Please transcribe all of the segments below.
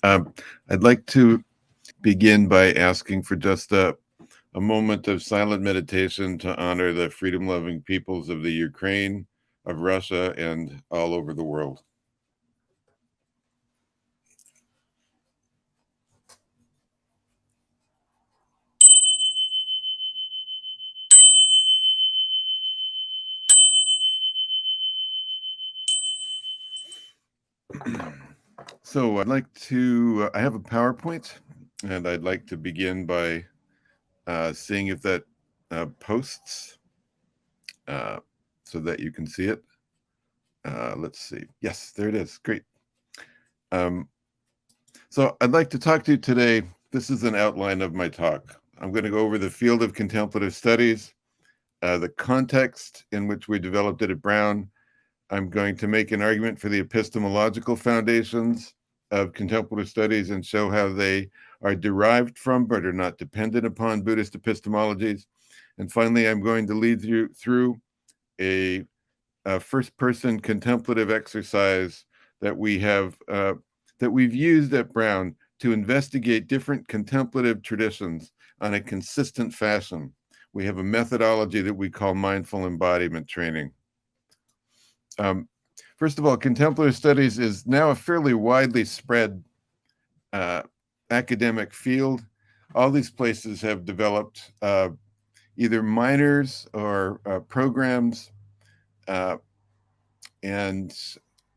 Um, I'd like to begin by asking for just a moment of silent meditation to honor the freedom-loving peoples of the Ukraine, of Russia, and all over the world. So I have a PowerPoint, and I'd like to begin by seeing if that posts so that you can see it. Let's see. Yes, there it is. Great. So I'd like to talk to you today. This is an outline of my talk. I'm going to go over the field of contemplative studies, the context in which we developed it at Brown. I'm going to make an argument for the epistemological foundations of contemplative studies and show how they are derived from but are not dependent upon Buddhist epistemologies. And finally, I'm going to lead you through a first-person contemplative exercise that we've used at Brown to investigate different contemplative traditions on a consistent fashion. We have a methodology that we call mindful embodiment training. First of all, contemplative studies is now a fairly widely spread academic field. All these places have developed either minors or programs, and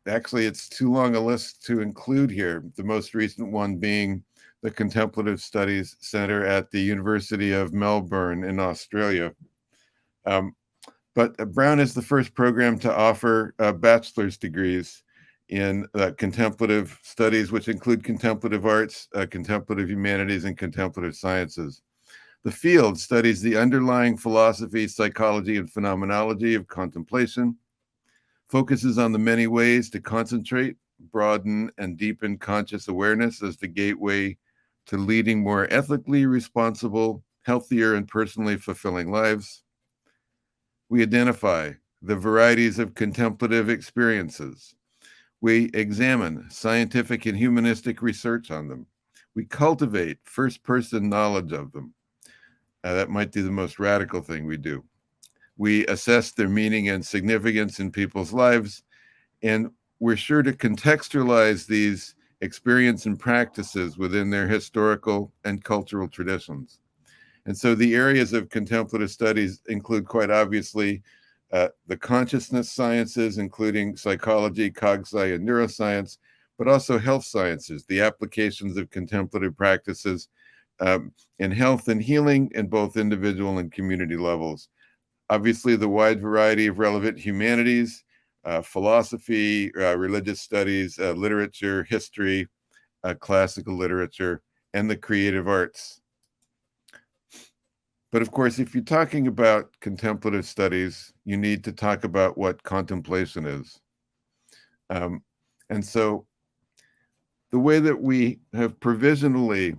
actually it's too long a list to include here, the most recent one being the Contemplative Studies Center at the University of Melbourne in Australia. But Brown is the first program to offer bachelor's degrees in contemplative studies, which include contemplative arts, contemplative humanities, and contemplative sciences. The field studies the underlying philosophy, psychology, and phenomenology of contemplation, focuses on the many ways to concentrate, broaden, and deepen conscious awareness as the gateway to leading more ethically responsible, healthier, and personally fulfilling lives. We identify the varieties of contemplative experiences. We examine scientific and humanistic research on them. We cultivate first-person knowledge of them. That might be the most radical thing we do. We assess their meaning and significance in people's lives, and we're sure to contextualize these experiences and practices within their historical and cultural traditions. And so the areas of contemplative studies include, quite obviously, the consciousness sciences, including psychology, cog-sci, and neuroscience, but also health sciences, the applications of contemplative practices in health and healing in both individual and community levels. Obviously, the wide variety of relevant humanities, philosophy, religious studies, literature, history, classical literature, and the creative arts. But of course, if you're talking about contemplative studies, you need to talk about what contemplation is. And so the way that we have provisionally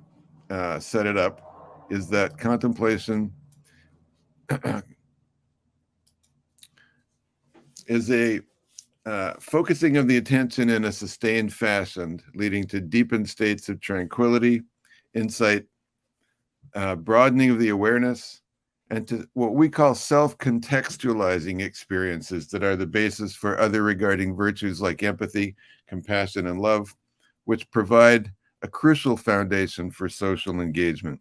set it up is that contemplation is a focusing of the attention in a sustained fashion, leading to deepened states of tranquility, insight, broadening of the awareness, and to what we call self-contextualizing experiences that are the basis for other regarding virtues like empathy, compassion, and love, which provide a crucial foundation for social engagement.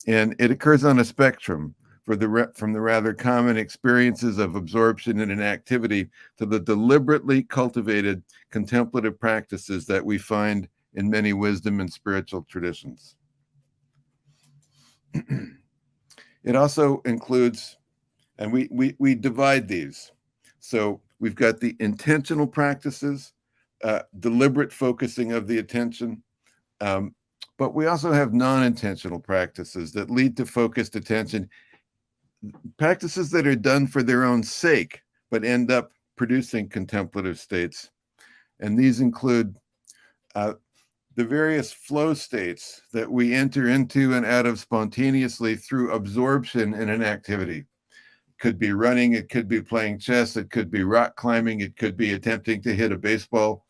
And it occurs on a spectrum from the rather common experiences of absorption and inactivity to the deliberately cultivated contemplative practices that we find in many wisdom and spiritual traditions. It also includes, and we divide these. So we've got the intentional practices, deliberate focusing of the attention, but we also have non-intentional practices that lead to focused attention, practices that are done for their own sake, but end up producing contemplative states. And these include the various flow states that we enter into and out of spontaneously through absorption in an activity. It could be running, it could be playing chess, it could be rock climbing, it could be attempting to hit a baseball.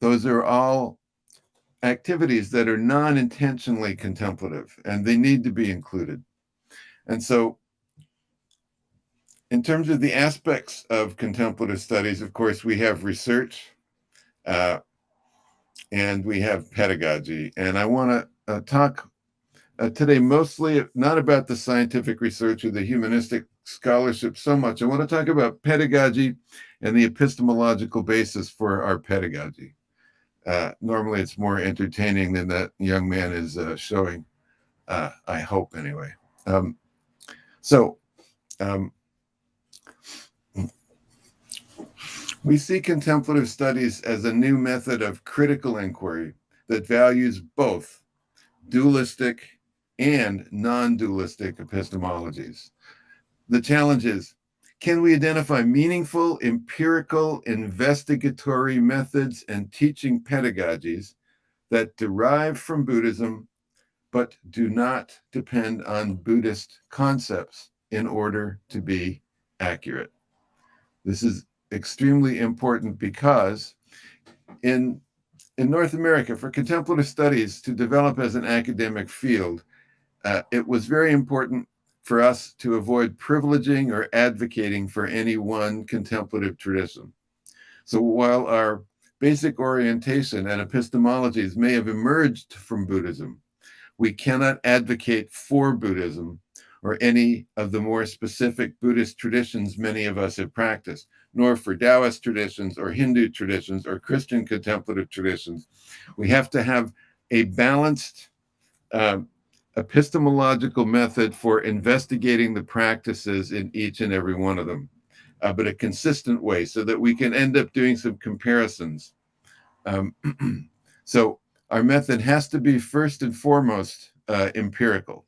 Those are all activities that are non-intentionally contemplative, and they need to be included. And so in terms of the aspects of contemplative studies, of course, we have research and we have pedagogy. And I want to talk today mostly not about the scientific research or the humanistic scholarship so much. I want to talk about pedagogy and the epistemological basis for our pedagogy. Normally, it's more entertaining than that young man is showing, I hope, anyway. We see contemplative studies as a new method of critical inquiry that values both dualistic and non-dualistic epistemologies. The challenge is, can we identify meaningful, empirical, investigatory methods and teaching pedagogies that derive from Buddhism but do not depend on Buddhist concepts in order to be accurate? This is extremely important because in North America, for contemplative studies to develop as an academic field, it was very important for us to avoid privileging or advocating for any one contemplative tradition. So while our basic orientation and epistemologies may have emerged from Buddhism, we cannot advocate for Buddhism or any of the more specific Buddhist traditions many of us have practiced, nor for Taoist traditions or Hindu traditions or Christian contemplative traditions. We have to have a balanced epistemological method for investigating the practices in each and every one of them, but a consistent way so that we can end up doing some comparisons. So our method has to be first and foremost empirical.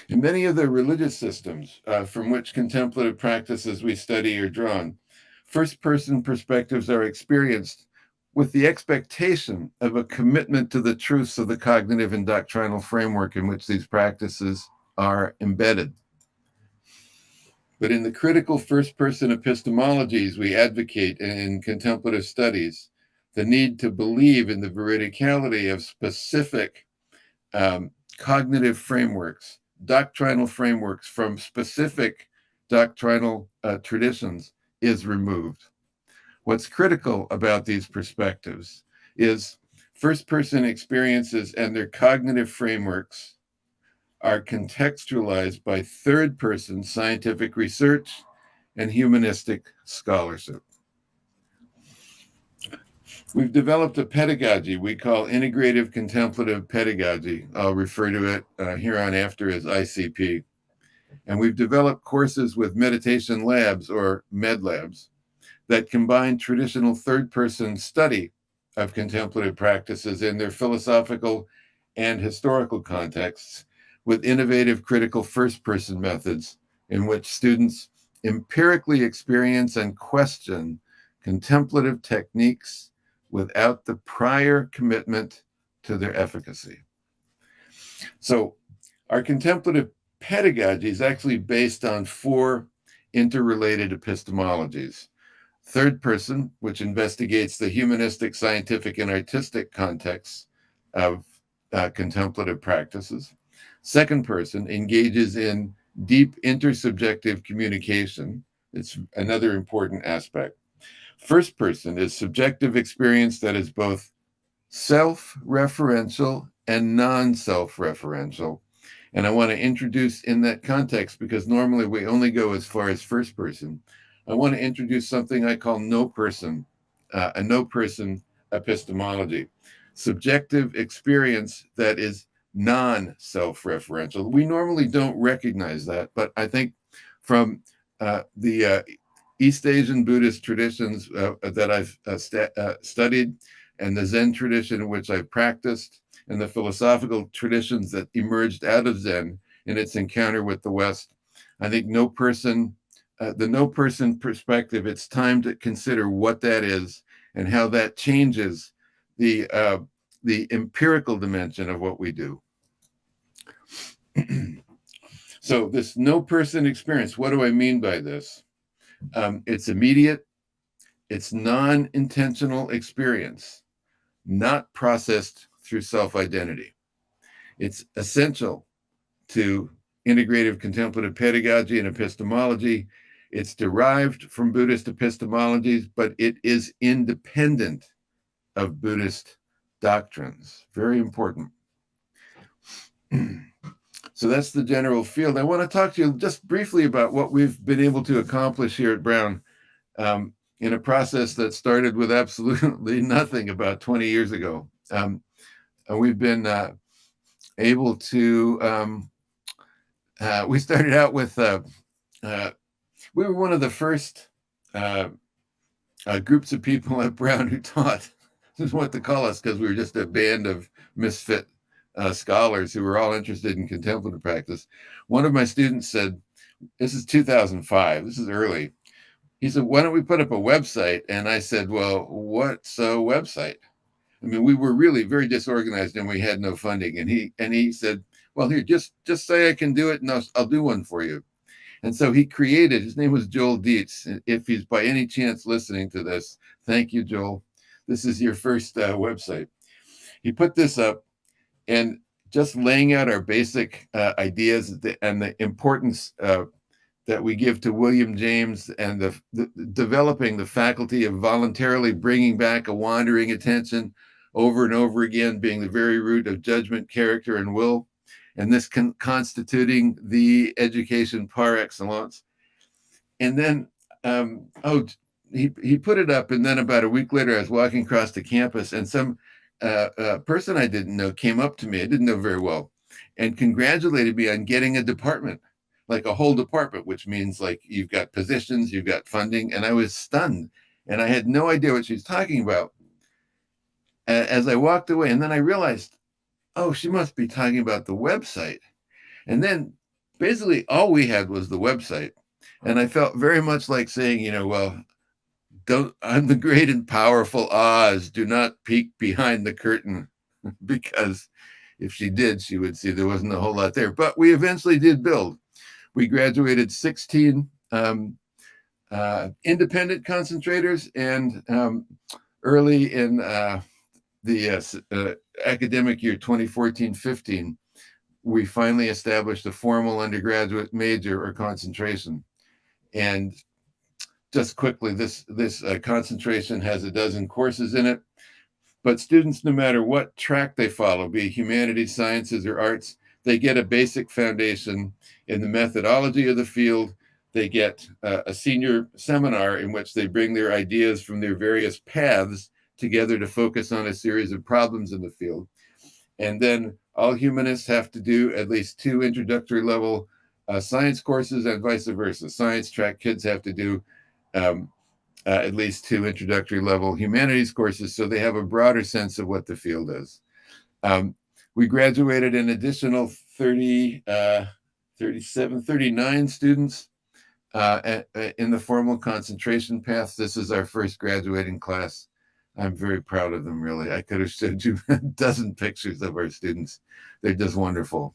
In many of the religious systems from which contemplative practices we study are drawn, first-person perspectives are experienced with the expectation of a commitment to the truths of the cognitive and doctrinal framework in which these practices are embedded. But in the critical first-person epistemologies we advocate in contemplative studies, the need to believe in the veridicality of specific cognitive frameworks, doctrinal frameworks from specific doctrinal traditions is removed. What's critical about these perspectives is first-person experiences and their cognitive frameworks are contextualized by third-person scientific research and humanistic scholarship. We've developed a pedagogy we call Integrative Contemplative Pedagogy. I'll refer to it here on after as ICP. And we've developed courses with meditation labs or MedLabs that combine traditional third-person study of contemplative practices in their philosophical and historical contexts with innovative critical first-person methods in which students empirically experience and question contemplative techniques without the prior commitment to their efficacy. So our contemplative pedagogy is actually based on 4 interrelated epistemologies. Third person, which investigates the humanistic, scientific, and artistic contexts of contemplative practices. Second person engages in deep intersubjective communication. It's another important aspect. First person is subjective experience that is both self-referential and non-self-referential. And I want to introduce in that context, because normally we only go as far as first person, I want to introduce something I call Noperson, a Noperson epistemology, subjective experience that is non-self-referential. We normally don't recognize that, but I think from the East Asian Buddhist traditions that I've studied, and the Zen tradition in which I've practiced, and the philosophical traditions that emerged out of Zen in its encounter with the West, I think the no-person perspective, it's time to consider what that is and how that changes the empirical dimension of what we do. So this no-person experience, what do I mean by this? It's immediate, it's non-intentional experience. not processed through self-identity. It's essential to integrative contemplative pedagogy and epistemology. It's derived from Buddhist epistemologies, but it is independent of Buddhist doctrines. Very important. So that's the general field. I want to talk to you just briefly about what we've been able to accomplish here at Brown in a process that started with absolutely nothing about 20 years ago. We've been able to, we started out with, we were one of the first groups of people at Brown who taught, this is what to call us, because we were just a band of misfit scholars who were all interested in contemplative practice. One of my students said, this is 2005, this is early. He said, why don't we put up a website? And I said, well, what's a website? I mean, we were really very disorganized and we had no funding. And he said, well, here, just say I can do it and I'll do one for you. And so he created, his name was Joel Dietz. If he's by any chance listening to this, thank you, Joel. This is your first website. He put this up, and just laying out our basic ideas and the importance that we give to William James and the developing the faculty of voluntarily bringing back a wandering attention over and over again, being the very root of judgment, character, and will, and this constituting the education par excellence. And then, he put it up, and then about a week later, I was walking across the campus, and some person I didn't know came up to me, I didn't know very well, and congratulated me on getting a department, like a whole department, which means like you've got positions, you've got funding. And I was stunned, and I had no idea what she was talking about as I walked away. And then I realized, oh, she must be talking about the website. And then basically all we had was the website. And I felt very much like saying, well, I'm the great and powerful Oz. Do not peek behind the curtain, because if she did, she would see there wasn't a whole lot there. But we eventually did build. We graduated 16 independent concentrators, and early in the academic year 2014-15, we finally established a formal undergraduate major or concentration. And just quickly, this concentration has a dozen courses in it, but students, no matter what track they follow, be it humanities, sciences, or arts, they get a basic foundation in the methodology of the field. They get a senior seminar in which they bring their ideas from their various paths together to focus on a series of problems in the field. And then all humanists have to do at least 2 introductory level science courses, and vice versa. Science track kids have to do at least 2 introductory level humanities courses, so they have a broader sense of what the field is. We graduated an additional 39 students in the formal concentration path. This is our first graduating class. I'm very proud of them, really. I could have showed you a dozen pictures of our students. They're just wonderful.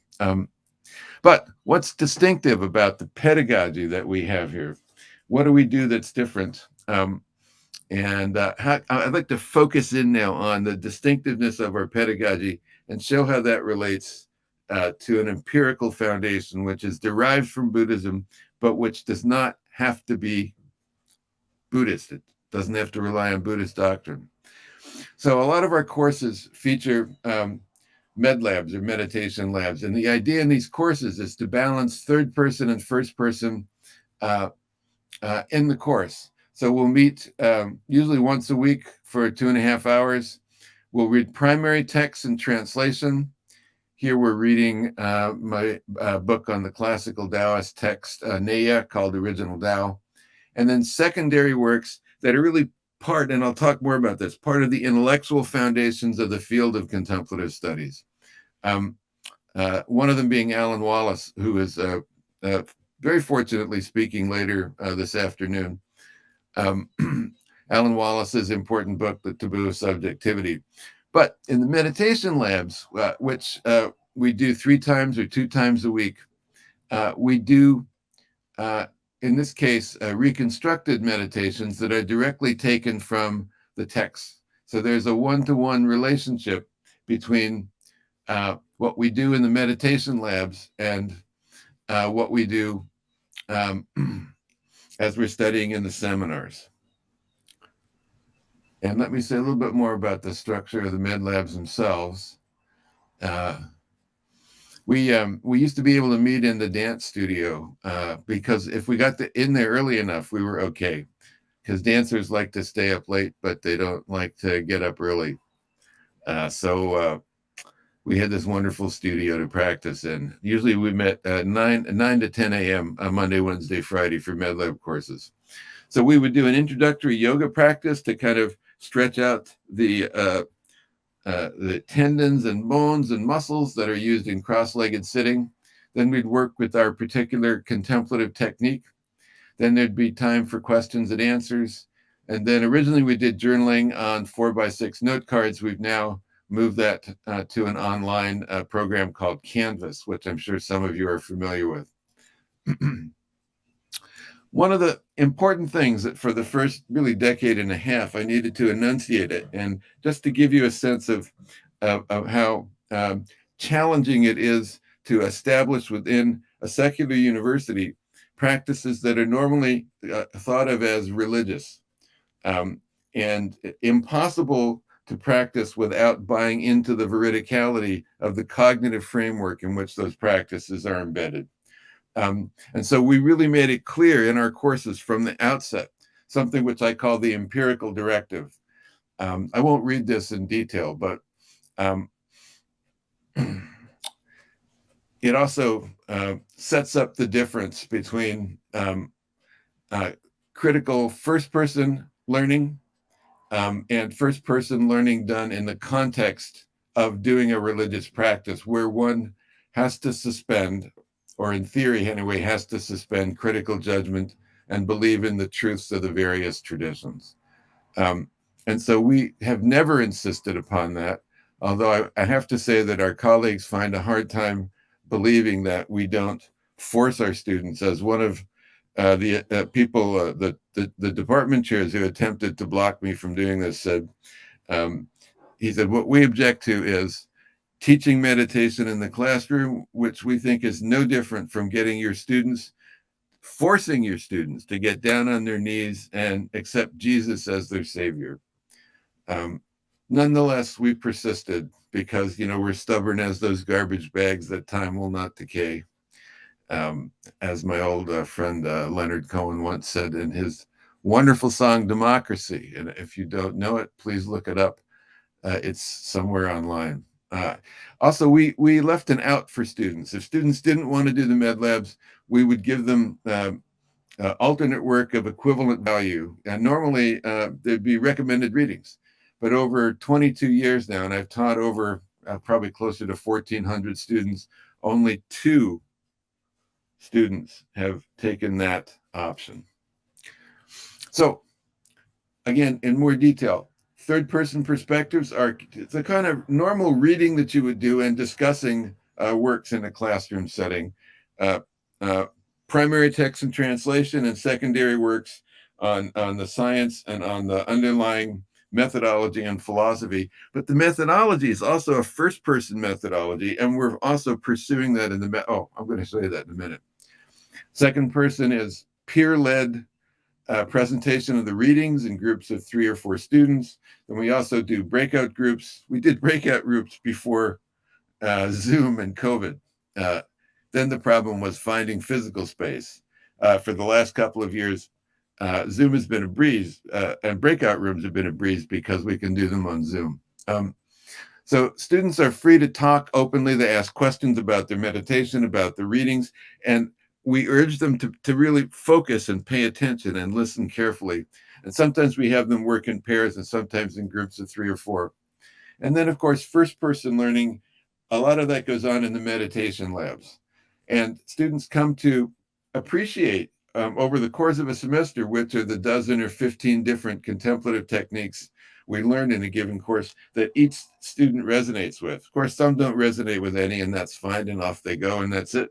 But what's distinctive about the pedagogy that we have here? What do we do that's different? I'd like to focus in now on the distinctiveness of our pedagogy and show how that relates to an empirical foundation, which is derived from Buddhism, but which does not have to be Buddhist. It doesn't have to rely on Buddhist doctrine. So a lot of our courses feature med labs or meditation labs. And the idea in these courses is to balance third person and first person in the course. So we'll meet usually once a week for 2.5 hours. We'll read primary text and translation. Here we're reading my book on the classical Taoist text, Neya, called Original Tao. And then secondary works that are really part, and I'll talk more about this, part of the intellectual foundations of the field of contemplative studies. One of them being Alan Wallace, who is very fortunately speaking later this afternoon. Alan Wallace's important book, The Taboo of Subjectivity. But in the meditation labs, which we do 3 times or 2 times a week, we do, in this case, reconstructed meditations that are directly taken from the texts. So there's a one-to-one relationship between what we do in the meditation labs and what we do as we're studying in the seminars. And let me say a little bit more about the structure of the med labs themselves. We used to be able to meet in the dance studio because if we got in there early enough, we were okay. Because dancers like to stay up late, but they don't like to get up early. So we had this wonderful studio to practice in. Usually we met 9 to 10 a.m. on Monday, Wednesday, Friday for MedLab courses. So we would do an introductory yoga practice to kind of stretch out the tendons and bones and muscles that are used in cross-legged sitting. Then we'd work with our particular contemplative technique. Then there'd be time for questions and answers. And then originally we did journaling on 4x6 note cards. We've now moved that to an online program called Canvas, which I'm sure some of you are familiar with. One of the important things that for the first really decade and a half, I needed to enunciate it. And just to give you a sense of how challenging it is to establish within a secular university practices that are normally thought of as religious and impossible to practice without buying into the veridicality of the cognitive framework in which those practices are embedded. And so we really made it clear in our courses from the outset, something which I call the Empirical Directive. I won't read this in detail, but it also sets up the difference between critical first-person learning and first-person learning done in the context of doing a religious practice where one has to suspend, or in theory anyway, has to suspend critical judgment and believe in the truths of the various traditions. And so we have never insisted upon that, although I have to say that our colleagues find a hard time believing that we don't force our students. As one of the people, the department chairs who attempted to block me from doing this said, he said, what we object to is teaching meditation in the classroom, which we think is no different from forcing your students to get down on their knees and accept Jesus as their savior. Nonetheless, we persisted because, we're stubborn as those garbage bags that time will not decay. As my old friend Leonard Cohen once said in his wonderful song, Democracy. And if you don't know it, please look it up. It's somewhere online. Also, we left an out for students. If students didn't want to do the med labs, we would give them alternate work of equivalent value. And normally there'd be recommended readings. But over 22 years now, and I've taught over probably closer to 1,400 students, only 2 students have taken that option. So again, in more detail, third-person perspectives are the kind of normal reading that you would do and discussing works in a classroom setting. Primary text and translation and secondary works on the science and on the underlying methodology and philosophy. But the methodology is also a first-person methodology, and we're also pursuing that in the... I'm going to say that in a minute. Second person is peer-led presentation of the readings in groups of 3 or 4 students. Then we also do breakout groups. We did breakout groups before Zoom and COVID. Then the problem was finding physical space. For the last couple of years, Zoom has been a breeze, and breakout rooms have been a breeze because we can do them on Zoom. So students are free to talk openly. They ask questions about their meditation, about the readings, and we urge them to really focus and pay attention and listen carefully. And sometimes we have them work in pairs and sometimes in groups of 3 or 4. And then, of course, first-person learning, a lot of that goes on in the meditation labs. And students come to appreciate over the course of a semester, which are the 12 or 15 different contemplative techniques we learn in a given course that each student resonates with. Of course, some don't resonate with any, and that's fine, and off they go, and that's it.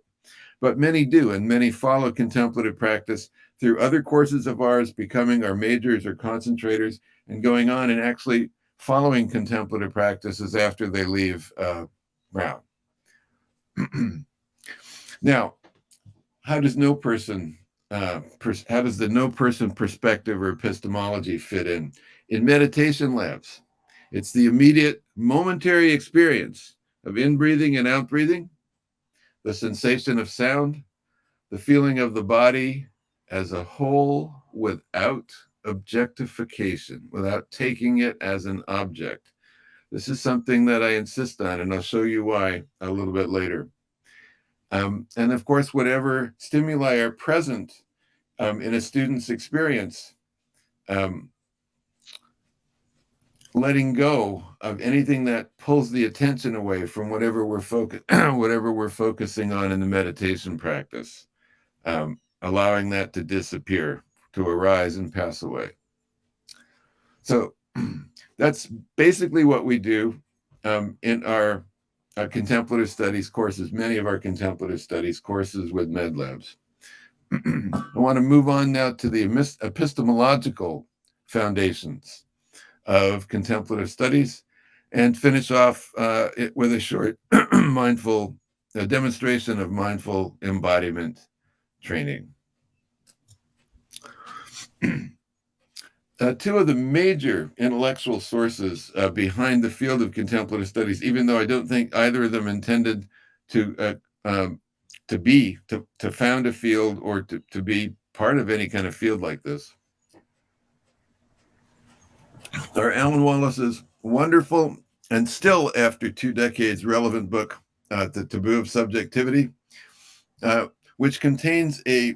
But many do, and many follow contemplative practice through other courses of ours, becoming our majors or concentrators, and going on and actually following contemplative practices after they leave Brown. Now, how does the no person perspective or epistemology fit in? In meditation labs, it's the immediate momentary experience of in-breathing and out-breathing, the sensation of sound, the feeling of the body as a whole without objectification, without taking it as an object. This is something that I insist on, and I'll show you why a little bit later. And of course, whatever stimuli are present in a student's experience, letting go of anything that pulls the attention away from whatever we're focusing on in the meditation practice, allowing that to disappear, to arise and pass away. So that's basically what we do in our contemplative studies courses, many of our contemplative studies courses with MedLabs. I want to move on now to the epistemological foundations of contemplative studies and finish off with a short demonstration of mindful embodiment training. Two of the major intellectual sources behind the field of contemplative studies, even though I don't think either of them intended to found a field or to be part of any kind of field like this, are Alan Wallace's wonderful and still after 2 decades relevant book, The Taboo of Subjectivity, which contains a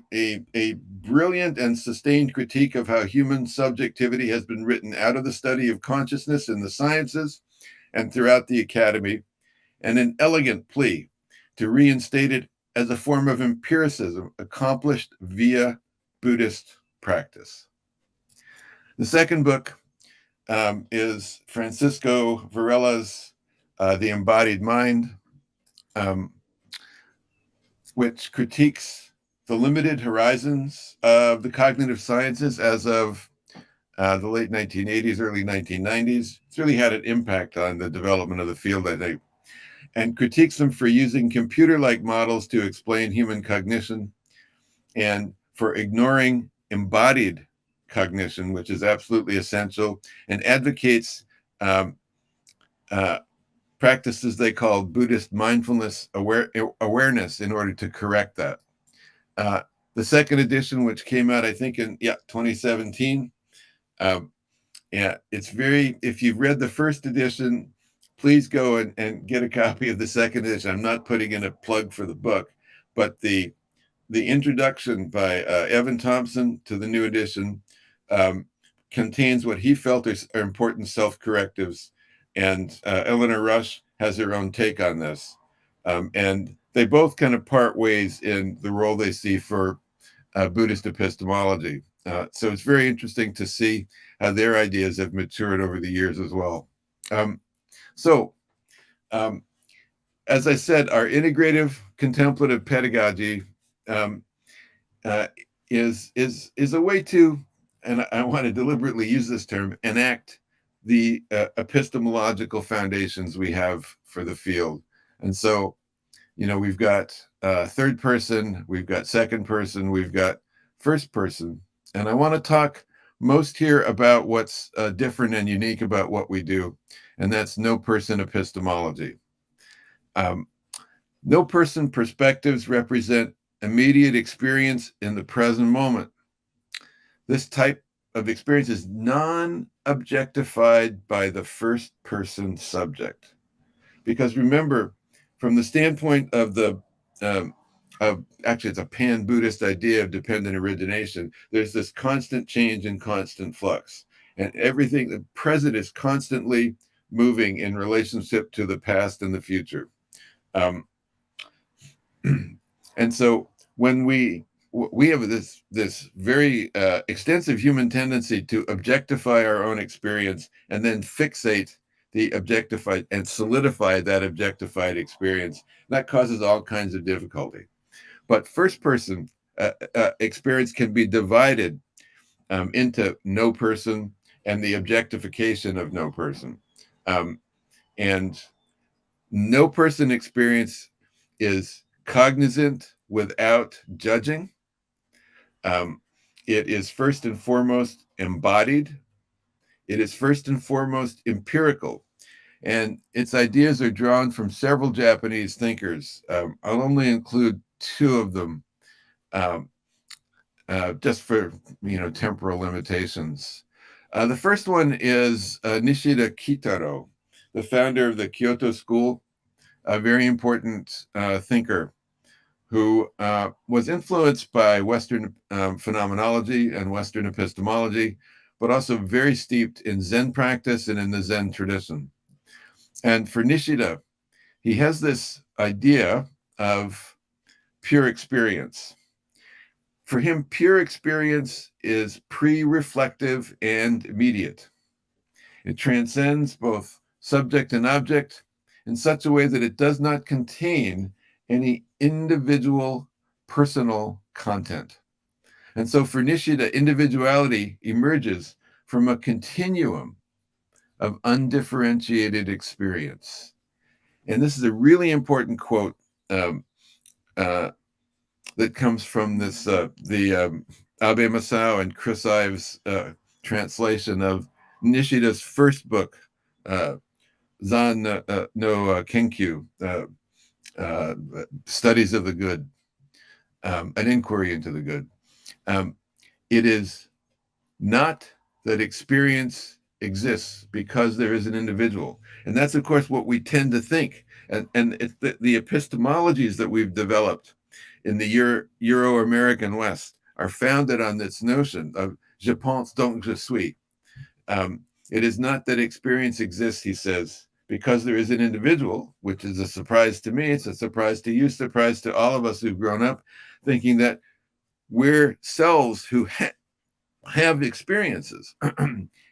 brilliant and sustained critique of how human subjectivity has been written out of the study of consciousness in the sciences and throughout the academy, and an elegant plea to reinstate it as a form of empiricism accomplished via Buddhist practice. The second book is Francisco Varela's The Embodied Mind, which critiques the limited horizons of the cognitive sciences as of the late 1980s, early 1990s. It's really had an impact on the development of the field, I think, and critiques them for using computer-like models to explain human cognition and for ignoring embodied cognition, which is absolutely essential, and advocates practices they call Buddhist mindfulness awareness in order to correct that. The second edition, which came out, I think, in 2017, it's if you've read the first edition, please go and get a copy of the second edition. I'm not putting in a plug for the book, but the introduction by Evan Thompson to the new edition contains what he felt are important self-correctives, and Eleanor Rush has her own take on this. And they both kind of part ways in the role they see for Buddhist epistemology. So it's very interesting to see how their ideas have matured over the years as well. As I said, our integrative contemplative pedagogy is a way to, and I want to deliberately use this term, enact the epistemological foundations we have for the field. And so, we've got third person, we've got second person, we've got first person. And I want to talk most here about what's different and unique about what we do, and that's no person epistemology. No person perspectives represent immediate experience in the present moment. This type of experience is non-objectified by the first person subject. Because remember, from the standpoint of actually, it's a pan-Buddhist idea of dependent origination, there's this constant change and constant flux. And everything, the present is constantly moving in relationship to the past and the future. And so when we have this very extensive human tendency to objectify our own experience and then fixate the objectified and solidify that objectified experience. That causes all kinds of difficulty. But first person experience can be divided into no person and the objectification of no person. And no person experience is cognizant without judging. It is first and foremost embodied. It is first and foremost empirical. And its ideas are drawn from several Japanese thinkers. I'll only include two of them, just for temporal limitations. The first one is Nishida Kitaro, the founder of the Kyoto School, a very important thinker who was influenced by Western phenomenology and Western epistemology, but also very steeped in Zen practice and in the Zen tradition. And for Nishida, he has this idea of pure experience. For him, pure experience is pre-reflective and immediate. It transcends both subject and object in such a way that it does not contain any individual personal content. And so for Nishida, individuality emerges from a continuum of undifferentiated experience. And this is a really important quote that comes from this the Abe Masao and Chris Ives translation of Nishida's first book, Zan no Kenkyu, Studies of the Good, an inquiry into the good. It is not that experience exists because there is an individual. And that's, of course, what we tend to think. And it's the epistemologies that we've developed in the Euro-American West are founded on this notion of je pense donc je suis. It is not that experience exists, he says, because there is an individual, which is a surprise to me. It's a surprise to you, surprise to all of us who've grown up thinking that we're selves who have experiences.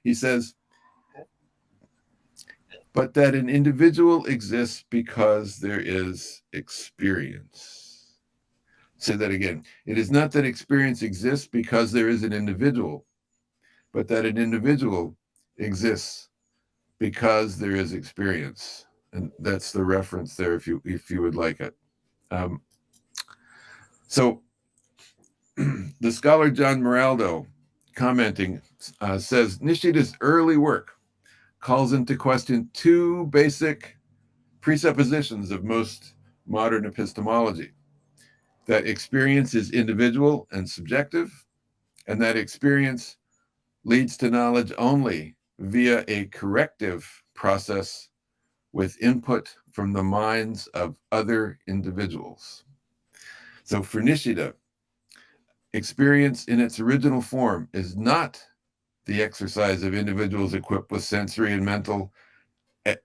He says, but that an individual exists because there is experience. Say that again. It is not that experience exists because there is an individual, but that an individual exists because there is experience. And that's the reference there if you would like it. So the scholar John Moraldo, commenting, says Nishida's early work calls into question two basic presuppositions of most modern epistemology: that experience is individual and subjective, and that experience leads to knowledge only via a corrective process with input from the minds of other individuals. So for Nishida, experience in its original form is not the exercise of individuals equipped with sensory and mental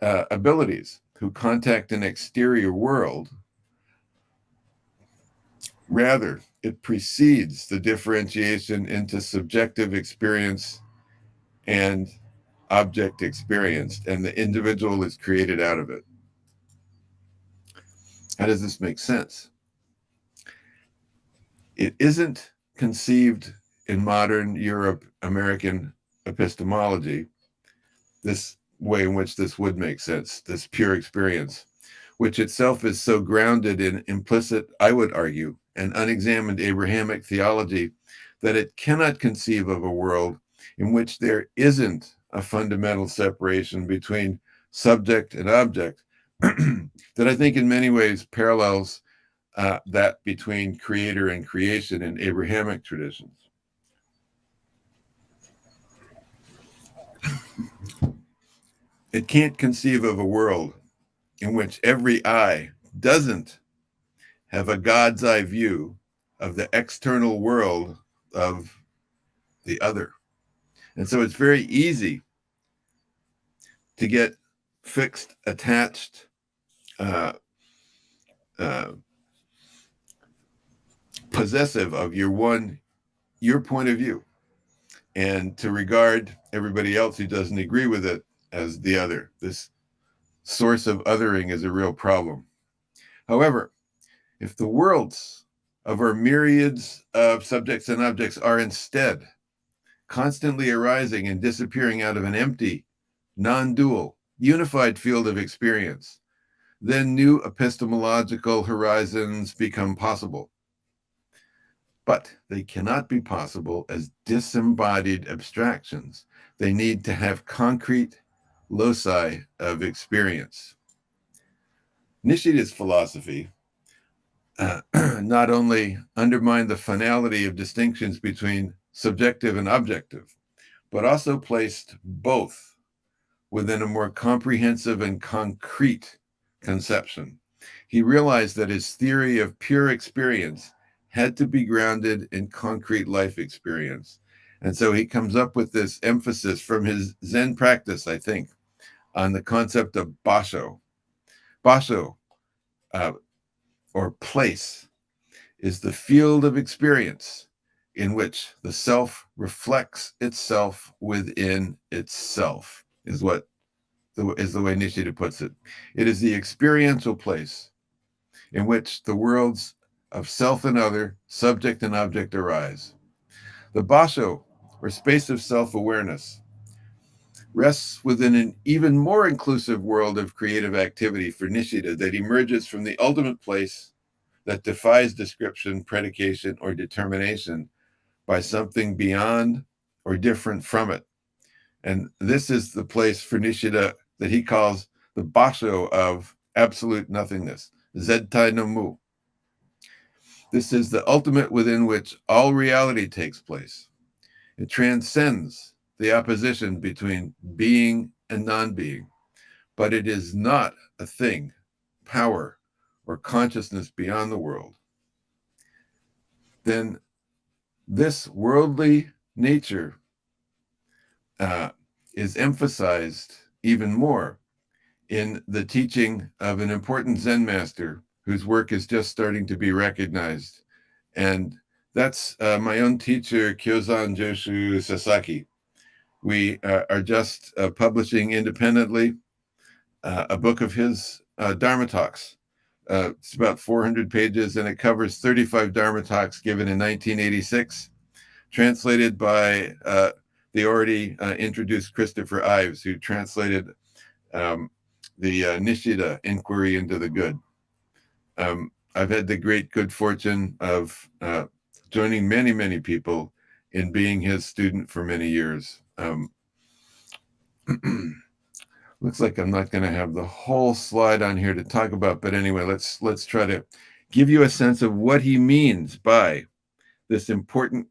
abilities who contact an exterior world. Rather, it precedes the differentiation into subjective experience and object experience, and the individual is created out of it. How does this make sense? It isn't conceived in modern Europe-American epistemology, this way in which this would make sense, this pure experience, which itself is so grounded in implicit, I would argue, and unexamined Abrahamic theology that it cannot conceive of a world in which there isn't a fundamental separation between subject and object that I think in many ways parallels that between creator and creation in Abrahamic traditions. It can't conceive of a world in which every eye doesn't have a God's eye view of the external world of the other. And so it's very easy to get fixed, attached, possessive of your point of view, and to regard everybody else who doesn't agree with it as the other. This source of othering is a real problem. However, if the worlds of our myriads of subjects and objects are instead constantly arising and disappearing out of an empty, non-dual, unified field of experience, then new epistemological horizons become possible. But they cannot be possible as disembodied abstractions. They need to have concrete loci of experience. Nishida's philosophy not only undermined the finality of distinctions between subjective and objective, but also placed both within a more comprehensive and concrete conception. He realized that his theory of pure experience had to be grounded in concrete life experience. And so he comes up with this emphasis from his Zen practice, I think, on the concept of basho. Basho, or place, is the field of experience in which the self reflects itself within itself, is the way Nishida puts it. It is the experiential place in which the worlds of self and other, subject and object arise. The basho, or space of self-awareness, rests within an even more inclusive world of creative activity for Nishida that emerges from the ultimate place that defies description, predication, or determination by something beyond or different from it. And this is the place for Nishida that he calls the basho of absolute nothingness, zettai no mu. This is the ultimate within which all reality takes place. It transcends the opposition between being and non-being, but it is not a thing, power, or consciousness beyond the world. Then this worldly nature is emphasized even more in the teaching of an important Zen master whose work is just starting to be recognized. And that's my own teacher, Kyozan Joshu Sasaki. We are just publishing independently a book of his Dharma talks. It's about 400 pages, and it covers 35 Dharma talks given in 1986, translated by the already introduced Christopher Ives, who translated the Nishida Inquiry into the Good. I've had the great good fortune of joining many, many people in being his student for many years. Looks like I'm not going to have the whole slide on here to talk about, but anyway, let's try to give you a sense of what he means by this important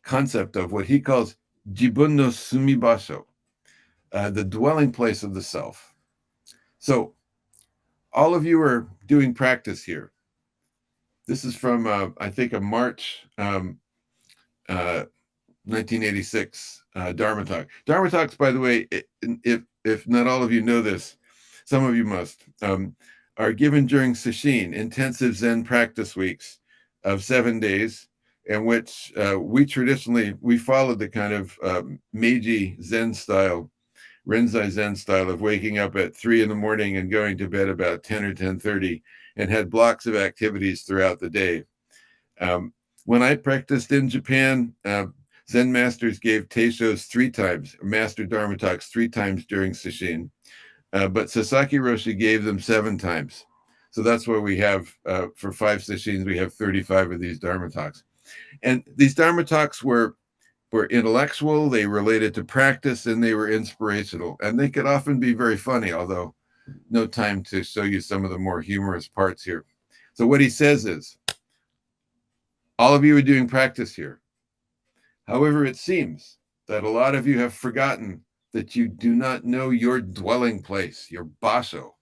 concept of what he calls jibun no sumibasho, the dwelling place of the self. So all of you are doing practice here. This is from, I think, a March 1986 Dharma talk. Dharma talks, by the way, if not all of you know this, some of you must, are given during Sesshin, intensive Zen practice weeks of 7 days, in which we followed the kind of Meiji Zen style, Renzai Zen style of waking up at 3 in the morning and going to bed about 10 or 10:30, and had blocks of activities throughout the day. When I practiced in Japan, Zen masters gave teishos 3 times, master Dharma talks 3 times during Sesshin, but Sasaki Roshi gave them 7 times. So that's why we have, for 5 Sesshins, we have 35 of these Dharma talks. And these Dharma talks were intellectual, they related to practice, and they were inspirational. And they could often be very funny, although no time to show you some of the more humorous parts here. So what he says is, all of you are doing practice here. However, it seems that a lot of you have forgotten that you do not know your dwelling place, your basho.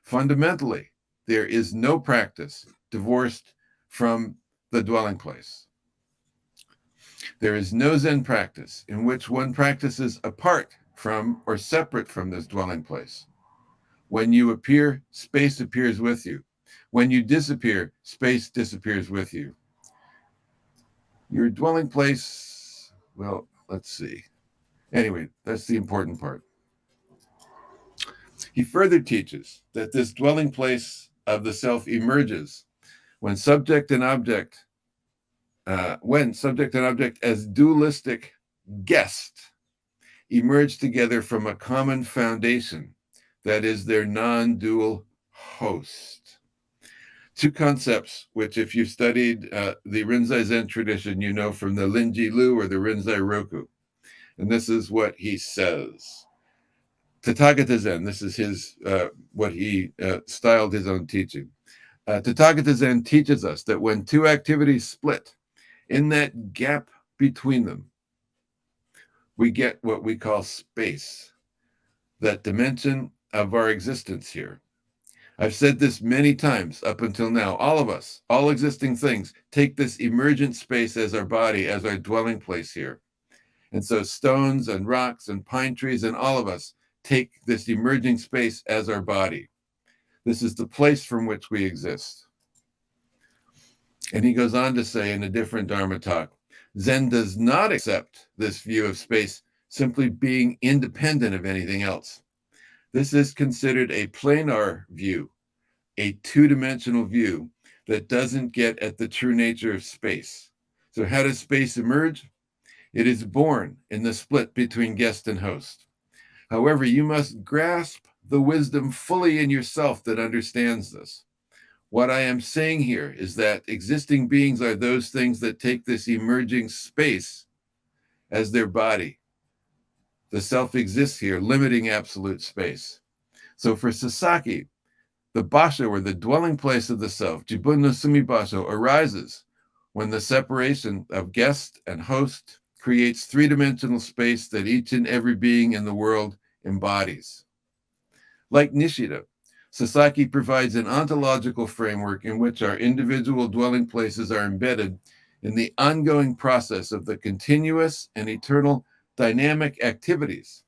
Fundamentally, there is no practice divorced from the dwelling place. There is no Zen practice in which one practices apart from or separate from this dwelling place. When you appear, space appears with you. When you disappear, space disappears with you. Your dwelling place, well, let's see. Anyway, that's the important part. He further teaches that this dwelling place of the self emerges when subject and object as dualistic guest emerge together from a common foundation, that is their non-dual host. Two concepts which, if you studied the Rinzai Zen tradition, you know from the Linji Lu or the Rinzai Roku. And this is what he says. Tathagata Zen, this is his what he styled his own teaching. Tathagata Zen teaches us that when two activities split, in that gap between them, we get what we call space, that dimension of our existence here. I've said this many times up until now. All of us, all existing things, take this emergent space as our body, as our dwelling place here. And so stones and rocks and pine trees and all of us take this emerging space as our body. This is the place from which we exist. And he goes on to say in a different Dharma talk, Zen does not accept this view of space simply being independent of anything else. This is considered a planar view, a two-dimensional view that doesn't get at the true nature of space. So how does space emerge? It is born in the split between guest and host. However, you must grasp the wisdom fully in yourself that understands this. What I am saying here is that existing beings are those things that take this emerging space as their body. The self exists here, limiting absolute space. So for Sasaki, the basho, or the dwelling place of the self, Jibun no Sumibasho, arises when the separation of guest and host creates three-dimensional space that each and every being in the world embodies. Like Nishida, Sasaki provides an ontological framework in which our individual dwelling places are embedded in the ongoing process of the continuous and eternal dynamic activities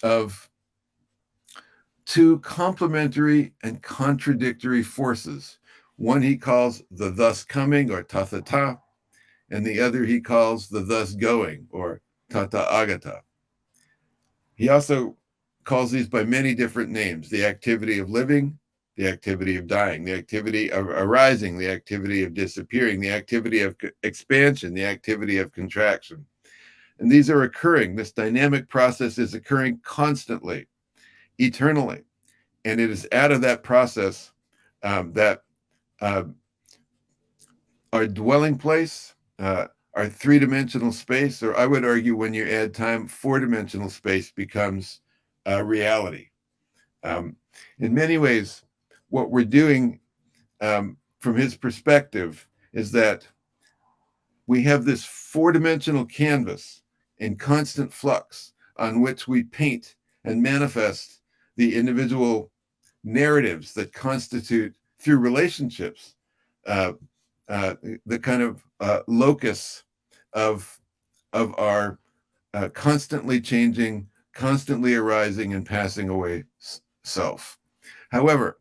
of two complementary and contradictory forces. One he calls the thus coming, or tathata, and the other he calls the thus going, or tata agata. He also calls these by many different names: the activity of living, the activity of dying, the activity of arising, the activity of disappearing, the activity of expansion, the activity of contraction. And these are occurring. This dynamic process is occurring constantly, eternally. And it is out of that process that our dwelling place, our three-dimensional space, or I would argue when you add time, four-dimensional space becomes reality. In many ways, what we're doing from his perspective is that we have this four-dimensional canvas in constant flux on which we paint and manifest the individual narratives that constitute, through relationships, the kind of locus of our constantly changing, constantly arising and passing away self. However,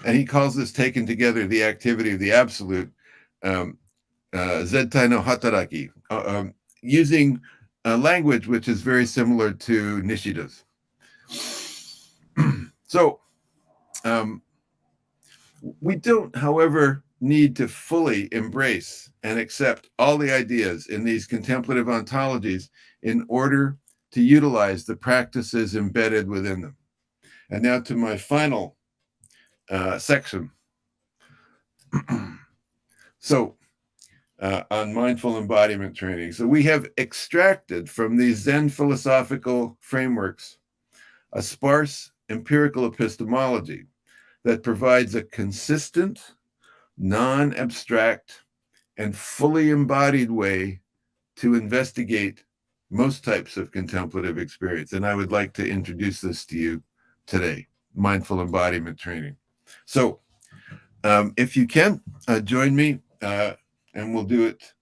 and he calls this taken together the activity of the absolute, Zettai no Hataraki, using a language which is very similar to Nishida's. So we don't, however, need to fully embrace and accept all the ideas in these contemplative ontologies in order to utilize the practices embedded within them. And now to my final section. So, on mindful embodiment training. So we have extracted from these Zen philosophical frameworks a sparse empirical epistemology that provides a consistent, non-abstract, and fully embodied way to investigate most types of contemplative experience. And I would like to introduce this to you today, mindful embodiment training. So if you can, join me, and we'll do it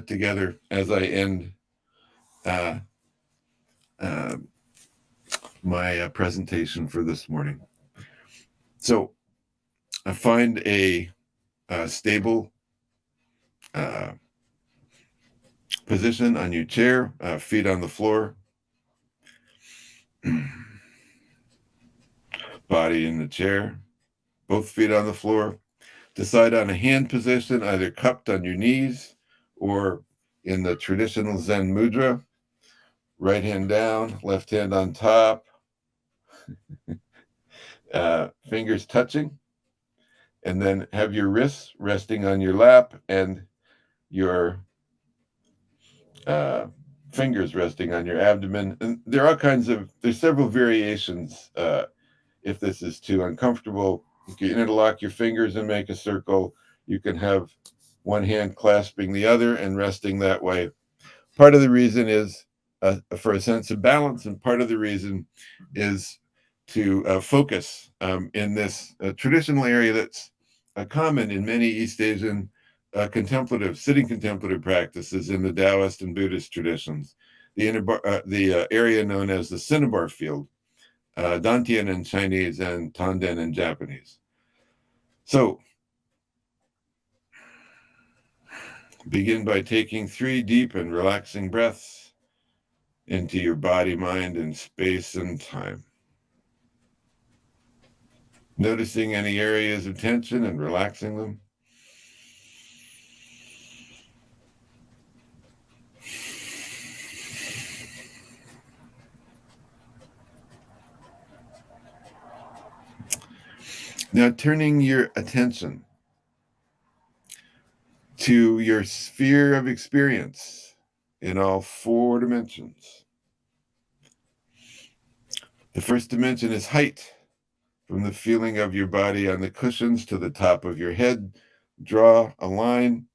together as I end my presentation for this morning. So I find a stable position on your chair, feet on the floor, body in the chair, both feet on the floor. Decide on a hand position, either cupped on your knees or in the traditional Zen mudra, right hand down, left hand on top, fingers touching, and then have your wrists resting on your lap and your fingers resting on your abdomen. And there's several variations. If this is too uncomfortable, you can interlock your fingers and make a circle. You can have one hand clasping the other and resting that way. Part of the reason is for a sense of balance, and part of the reason is to focus in this traditional area that's common in many East Asian sitting contemplative practices in the Taoist and Buddhist traditions. The area known as the Cinnabar field, Dantian in Chinese and Tanden in Japanese. So, begin by taking 3 deep and relaxing breaths into your body, mind, and space and time. Noticing any areas of tension and relaxing them. Now turning your attention to your sphere of experience in all 4 dimensions. The first dimension is height. From the feeling of your body on the cushions to the top of your head, draw a line,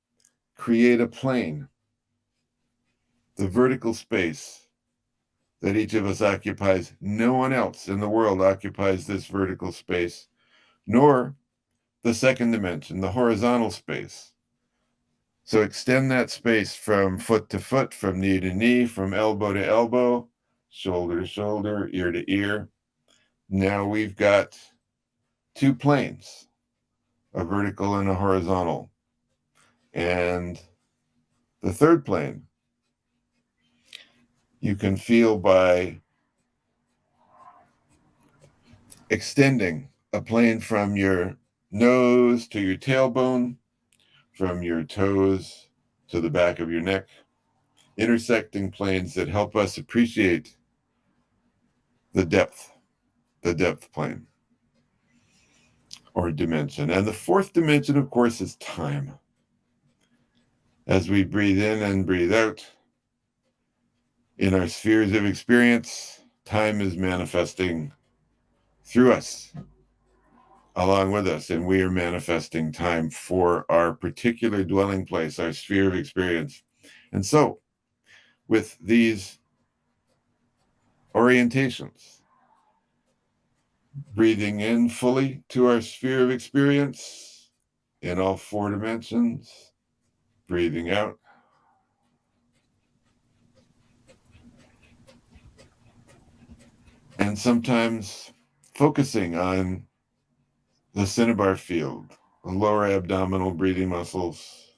create a plane. The vertical space that each of us occupies. No one else in the world occupies this vertical space, nor the second dimension, the horizontal space. So extend that space from foot to foot, from knee to knee, from elbow to elbow, shoulder to shoulder, ear to ear. Now we've got 2 planes, a vertical and a horizontal. And the third plane, you can feel by extending a plane from your nose to your tailbone, from your toes to the back of your neck, intersecting planes that help us appreciate the depth plane or dimension. And the 4th dimension, of course, is time. As we breathe in and breathe out, in our spheres of experience, time is manifesting through us, along with us, and we are manifesting time for our particular dwelling place, our sphere of experience. And so, with these orientations, breathing in fully to our sphere of experience in all 4 dimensions, breathing out, and sometimes focusing on the cinnabar field, the lower abdominal breathing muscles,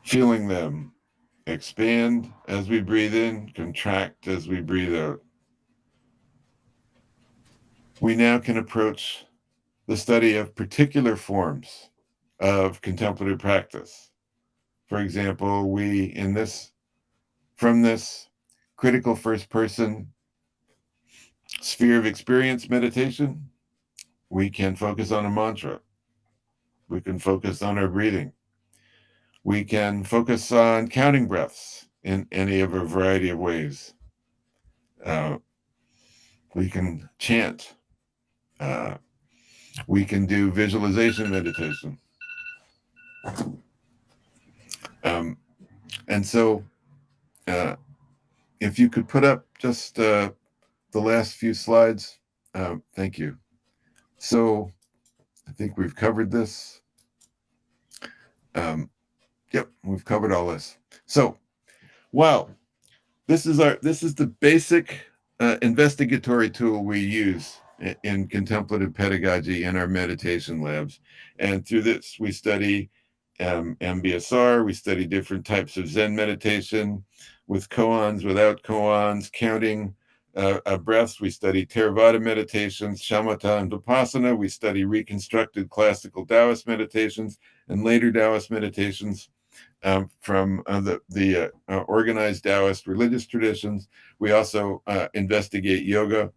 feeling them expand as we breathe in, contract as we breathe out. We now can approach the study of particular forms of contemplative practice. For example, from this critical first person sphere of experience meditation, we can focus on a mantra. We can focus on our breathing. We can focus on counting breaths in any of a variety of ways. We can chant. We can do visualization meditation. And so if you could put up just the last few slides, thank you. So I think we've covered this. Yep, we've covered all this. So, wow, this is the basic investigatory tool we use in contemplative pedagogy in our meditation labs. And through this, we study MBSR, we study different types of Zen meditation with koans, without koans, counting breaths. We study Theravada meditations, shamatha and vipassana. We study reconstructed classical Taoist meditations and later Taoist meditations. from the organized Taoist religious traditions. We also investigate yoga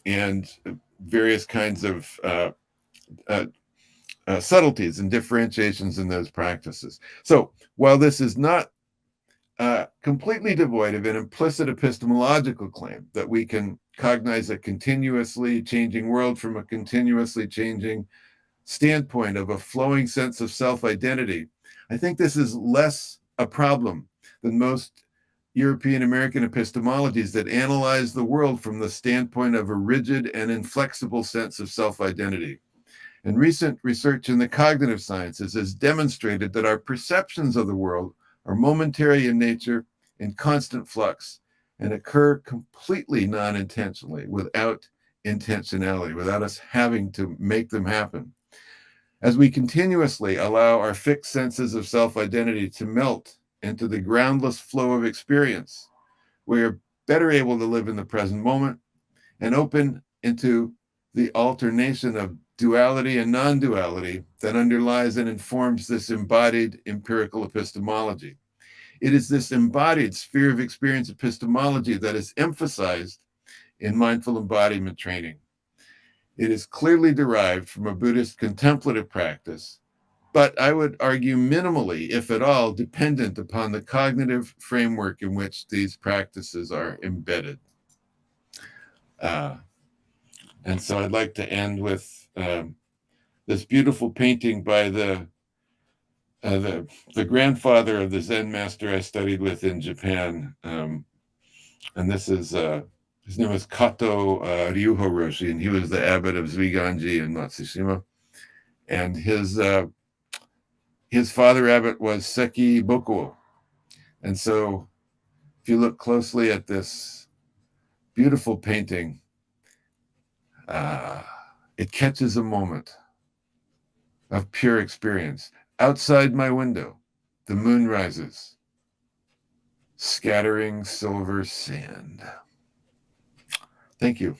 and various kinds of subtleties and differentiations in those practices. So while this is not completely devoid of an implicit epistemological claim that we can cognize a continuously changing world from a continuously changing standpoint of a flowing sense of self-identity, I think this is less a problem than most European American epistemologies that analyze the world from the standpoint of a rigid and inflexible sense of self-identity. And recent research in the cognitive sciences has demonstrated that our perceptions of the world are momentary in nature, in constant flux, and occur completely non-intentionally, without intentionality, without us having to make them happen. As we continuously allow our fixed senses of self-identity to melt into the groundless flow of experience, we are better able to live in the present moment and open into the alternation of duality and non-duality that underlies and informs this embodied empirical epistemology. It is this embodied sphere of experience epistemology that is emphasized in mindful embodiment training. It is clearly derived from a Buddhist contemplative practice, but I would argue minimally, if at all, dependent upon the cognitive framework in which these practices are embedded. And so I'd like to end with this beautiful painting by the grandfather of the Zen master I studied with in Japan. And this is, his name was Kato Ryuho Roshi, and he was the abbot of Zuiganji in Matsushima. And his father abbot was Seki Bokuo. And so if you look closely at this beautiful painting, it catches a moment of pure experience. Outside my window, the moon rises, scattering silver sand. Thank you.